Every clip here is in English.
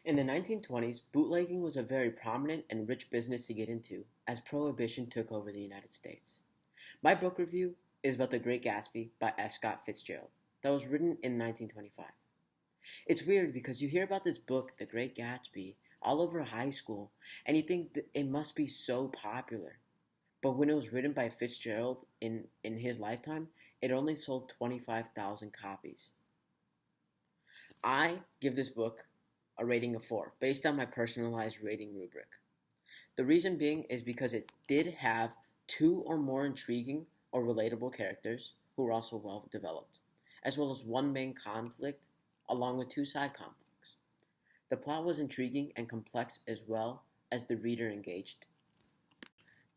In the 1920s, bootlegging was a very prominent and rich business to get into as Prohibition took over the United States. My book review is about The Great Gatsby by F. Scott Fitzgerald, that was written in 1925. It's weird because you hear about this book, The Great Gatsby, all over high school, and you think that it must be so popular. But when it was written by Fitzgerald in his lifetime, it only sold 25,000 copies. I give this book a rating of 4 based on my personalized rating rubric. The reason being is because it did have two or more intriguing or relatable characters who were also well developed, as well as one main conflict along with two side conflicts. The plot was intriguing and complex as well as the reader engaged.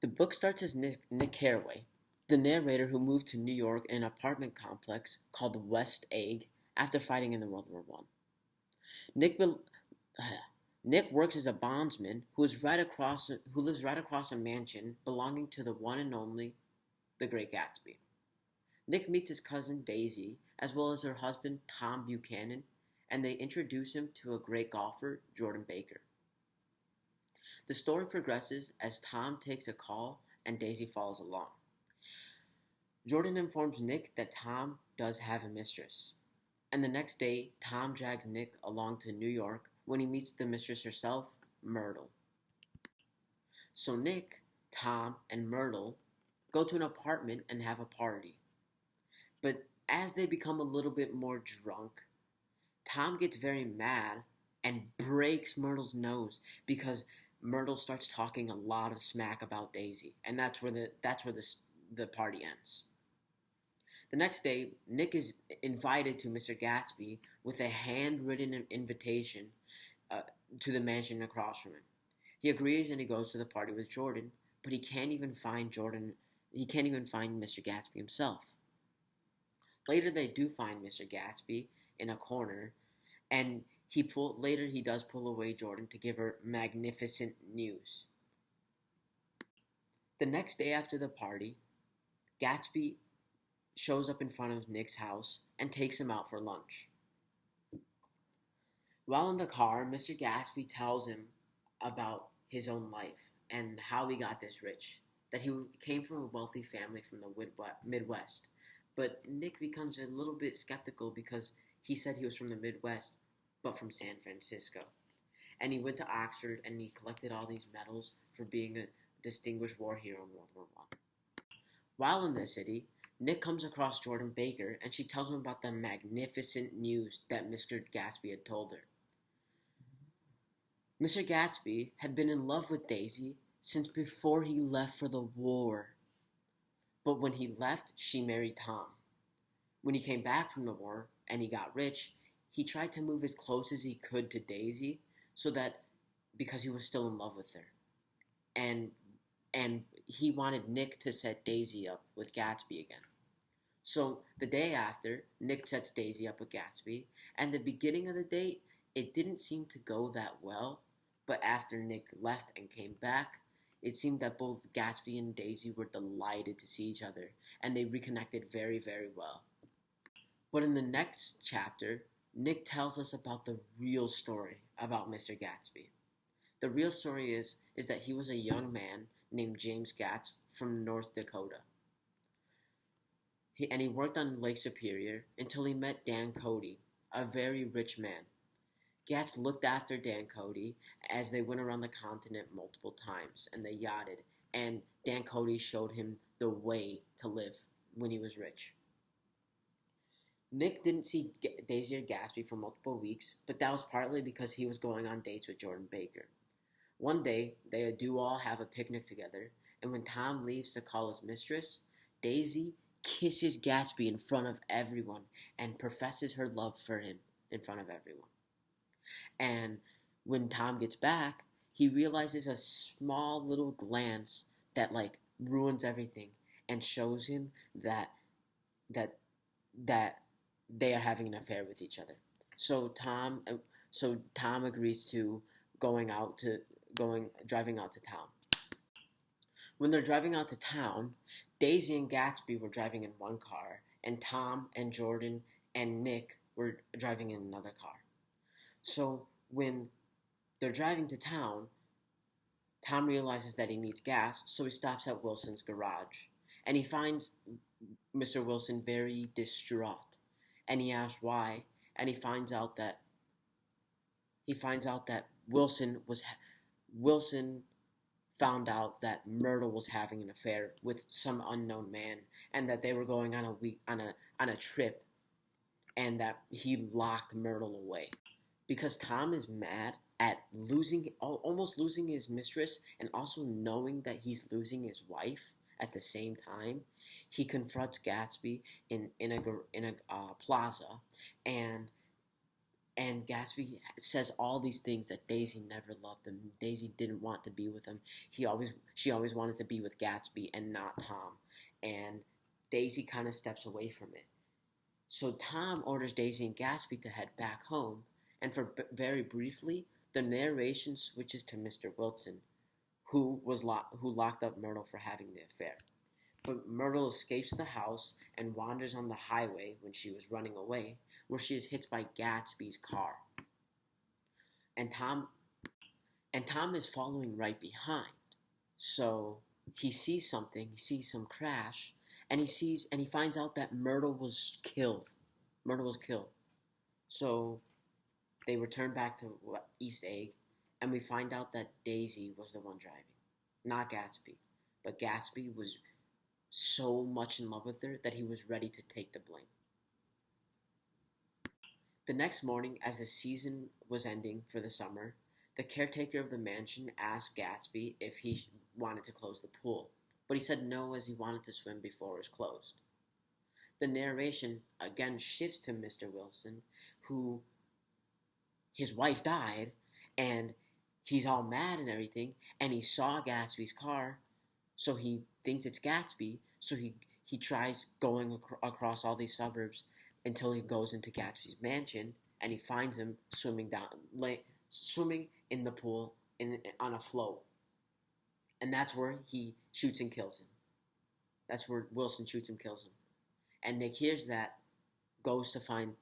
The book starts as Nick Carraway, the narrator who moved to New York in an apartment complex called West Egg after fighting in the World War I. Nick, Nick works as a bondsman who lives right across a mansion belonging to the one and only the Great Gatsby. Nick meets his cousin Daisy as well as her husband Tom Buchanan, and they introduce him to a great golfer, Jordan Baker. The story progresses as Tom takes a call and Daisy follows along. Jordan informs Nick that Tom does have a mistress, and the next day Tom drags Nick along to New York when he meets the mistress herself, Myrtle. So Nick, Tom, and Myrtle go to an apartment and have a party. But as they become a little bit more drunk, Tom gets very mad and breaks Myrtle's nose because Myrtle starts talking a lot of smack about Daisy, and that's where the party ends. The next day, Nick is invited to Mr. Gatsby with a handwritten invitation to the mansion across from him. He agrees and he goes to the party with Jordan, but he can't even find Jordan. He can't even find Mr. Gatsby himself. Later, they do find Mr. Gatsby in a corner, and later he does pull away Jordan to give her magnificent news. The next day after the party, Gatsby shows up in front of Nick's house and takes him out for lunch. While in the car, Mr. Gatsby tells him about his own life and how he got this rich, that he came from a wealthy family from the Midwest. But Nick becomes a little bit skeptical because he said he was from the Midwest, but from San Francisco. And he went to Oxford and he collected all these medals for being a distinguished war hero in World War I. While in the city, Nick comes across Jordan Baker and she tells him about the magnificent news that Mr. Gatsby had told her. Mr. Gatsby had been in love with Daisy since before he left for the war. But when he left, she married Tom. When he came back from the war and he got rich, he tried to move as close as he could to Daisy because he was still in love with her. And he wanted Nick to set Daisy up with Gatsby again. So the day after, Nick sets Daisy up with Gatsby, and the beginning of the date, it didn't seem to go that well, but after Nick left and came back, it seemed that both Gatsby and Daisy were delighted to see each other, and they reconnected very, very well. But in the next chapter, Nick tells us about the real story about Mr. Gatsby. The real story is that he was a young man named James Gatz from North Dakota. He worked on Lake Superior until he met Dan Cody, a very rich man. Gatz looked after Dan Cody as they went around the continent multiple times, and they yachted, and Dan Cody showed him the way to live when he was rich. Nick didn't see Daisy or Gatsby for multiple weeks, but that was partly because he was going on dates with Jordan Baker. One day, they do all have a picnic together, and when Tom leaves to call his mistress, Daisy kisses Gatsby in front of everyone and professes her love for him in front of everyone. And when Tom gets back, he realizes a small little glance that ruins everything and shows him that they are having an affair with each other. So Tom agrees to driving out to town. When they're driving out to town, Daisy and Gatsby were driving in one car, and Tom and Jordan and Nick were driving in another car. So when they're driving to town. Tom realizes that he needs gas, so he stops at Wilson's garage. And he finds Mr. Wilson very distraught. And he asks why, and he finds out that Wilson found out that Myrtle was having an affair with some unknown man, and that they were going on a trip, and that he locked Myrtle away. Because Tom is mad at almost losing his mistress, and also knowing that he's losing his wife at the same time, he confronts Gatsby in a plaza, and Gatsby says all these things, that Daisy never loved him. Daisy didn't want to be with him. She always wanted to be with Gatsby and not Tom. And Daisy kind of steps away from it. So Tom orders Daisy and Gatsby to head back home. And for very briefly, the narration switches to Mr. Wilson, who locked up Myrtle for having the affair. But Myrtle escapes the house and wanders on the highway when she was running away, where she is hit by Gatsby's car. And Tom is following right behind. So he sees something, he sees some crash, and he finds out that Myrtle was killed. So they return back to East Egg, and we find out that Daisy was the one driving, not Gatsby. But Gatsby was so much in love with her that he was ready to take the blame. The next morning, as the season was ending for the summer, the caretaker of the mansion asked Gatsby if he wanted to close the pool, but he said no, as he wanted to swim before it was closed. The narration again shifts to Mr. Wilson, who his wife died, and he's all mad and everything, and he saw Gatsby's car, so he thinks it's Gatsby, so he tries going across all these suburbs until he goes into Gatsby's mansion, and he finds him swimming in the pool on a float. And that's where he shoots and kills him. That's where Wilson shoots and kills him. And Nick hears that, goes to find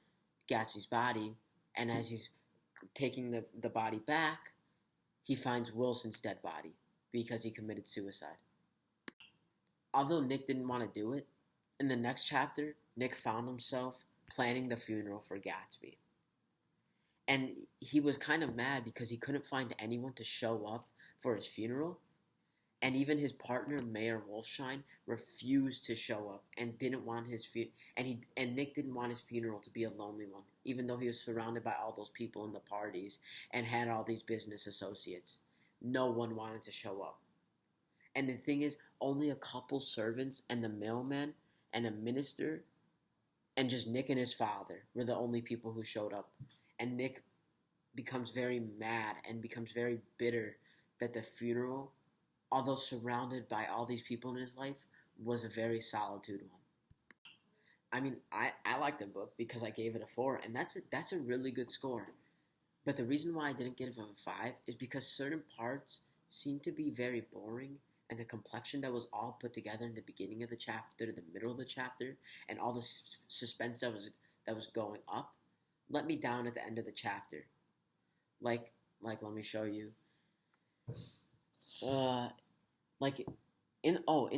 Gatsby's body, and as he's taking the body back, he finds Wilson's dead body because he committed suicide. Although Nick didn't want to do it, in the next chapter, Nick found himself planning the funeral for Gatsby. And he was kind of mad because he couldn't find anyone to show up for his funeral. And even his partner, Mayor Wolfshine, refused to show up and didn't want his and Nick didn't want his funeral to be a lonely one, even though he was surrounded by all those people in the parties and had all these business associates. No one wanted to show up. And the thing is, only a couple servants and the mailman and a minister and just Nick and his father were the only people who showed up. And Nick becomes very mad and becomes very bitter that the funeral, although surrounded by all these people in his life, was a very solitude one. I mean, I like the book because I gave it a 4, and that's a really good score. But the reason why I didn't give it a 5 is because certain parts seemed to be very boring, and the complexion that was all put together in the beginning of the chapter, the middle of the chapter, and all the suspense that was going up, let me down at the end of the chapter. Like let me show you. In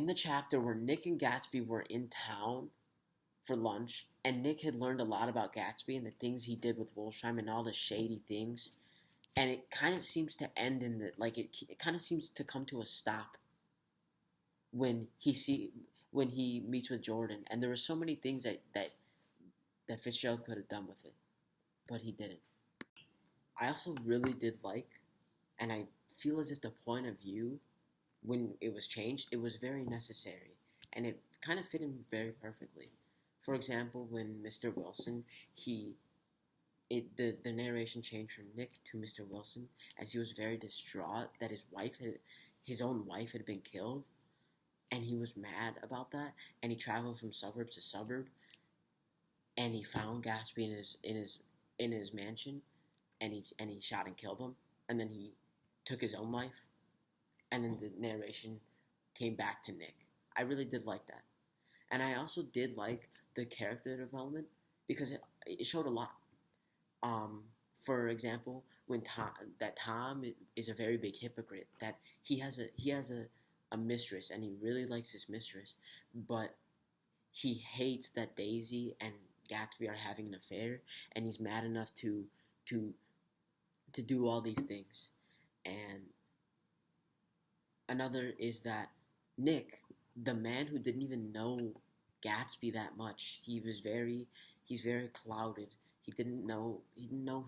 the chapter where Nick and Gatsby were in town for lunch, and Nick had learned a lot about Gatsby and the things he did with Wolfsheim and all the shady things, and it kind of seems to end in it kind of seems to come to a stop when he meets with Jordan, and there were so many things that Fitzgerald could have done with it, but he didn't. I also really did like, and I feel as if the point of view, when it was changed, it was very necessary, and it kind of fit in very perfectly. For example, when Mr. Wilson, the narration changed from Nick to Mr. Wilson, as he was very distraught that his own wife had been killed, and he was mad about that, and he traveled from suburb to suburb, and he found Gatsby in his mansion, and he shot and killed him, and then he took his own life, and then the narration came back to Nick. I really did like that. And I also did like the character development because it showed a lot. For example, when Tom is a very big hypocrite, that he has a mistress and he really likes his mistress, but he hates that Daisy and Gatsby are having an affair, and he's mad enough to to do all these things. And another is that Nick, the man who didn't even know Gatsby that much, he's very clouded. He didn't know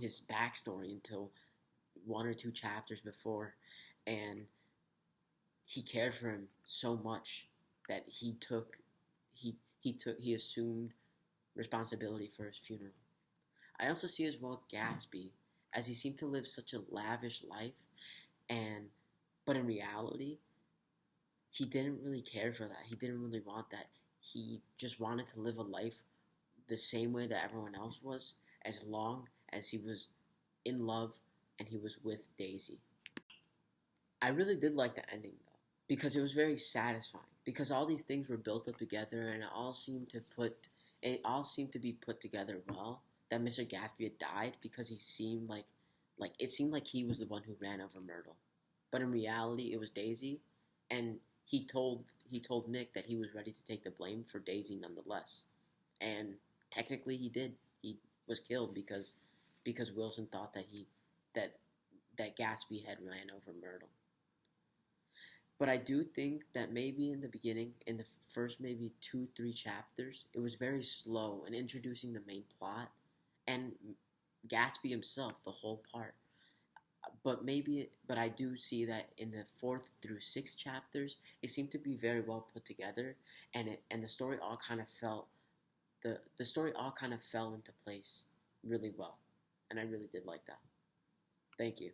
his backstory until one or two chapters before, and he cared for him so much that he assumed responsibility for his funeral. I also see as well Gatsby, as he seemed to live such a lavish life, and but in reality he didn't really care for that. He didn't really want that. He just wanted to live a life the same way that everyone else was, as long as he was in love and he was with Daisy. I really did like the ending though, because it was very satisfying. Because all these things were built up together, and it all seemed to be put together well. That Mr. Gatsby had died because he seemed like it seemed like he was the one who ran over Myrtle, but in reality it was Daisy, and he told Nick that he was ready to take the blame for Daisy nonetheless, and technically he did. He was killed because Wilson thought that that Gatsby had ran over Myrtle. But I do think that maybe in the beginning, in the first maybe 2, 3 chapters, it was very slow in introducing the main plot and Gatsby himself, the whole part. But I do see that in the 4th through 6th chapters, it seemed to be very well put together, and the story all kind of the story all kind of fell into place really well, and I really did like that. Thank you.